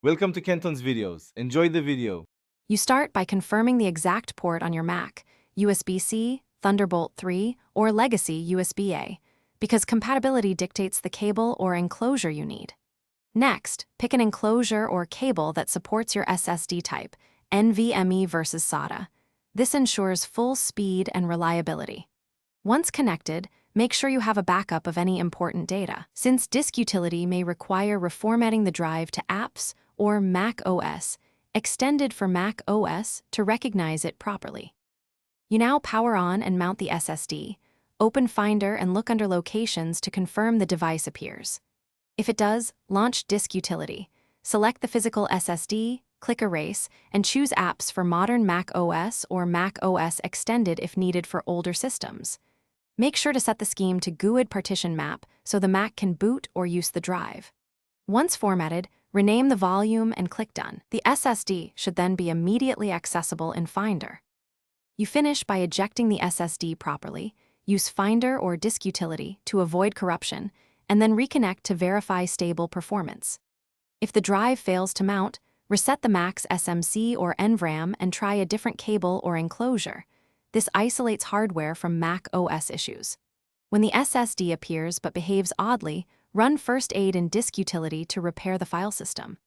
Welcome to Kenton's videos. Enjoy the video. You start by confirming the exact port on your Mac, USB-C, Thunderbolt 3, or Legacy USB-A, because compatibility dictates the cable or enclosure you need. Next, pick an enclosure or cable that supports your SSD type, NVMe versus SATA. This ensures full speed and reliability. Once connected, make sure you have a backup of any important data, since disk utility may require reformatting the drive to apps or Mac OS, extended for Mac OS to recognize it properly. You now power on and mount the SSD, open Finder and look under Locations to confirm the device appears. If it does, launch Disk Utility. Select the physical SSD, click Erase, and choose apps for modern Mac OS or Mac OS Extended if needed for older systems. Make sure to set the scheme to GUID partition map so the Mac can boot or use the drive. Once formatted, rename the volume and click Done. The SSD should then be immediately accessible in Finder. You finish by ejecting the SSD properly, use Finder or Disk Utility to avoid corruption, and then reconnect to verify stable performance. If the drive fails to mount, reset the Mac's SMC or NVRAM and try a different cable or enclosure. This isolates hardware from Mac OS issues. When the SSD appears but behaves oddly, run First Aid in Disk Utility to repair the file system.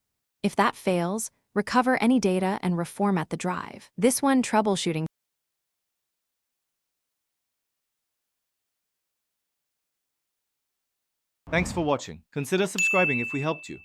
If that fails, recover any data and reformat the drive. This one troubleshooting. Thanks for watching. Consider subscribing if we helped you.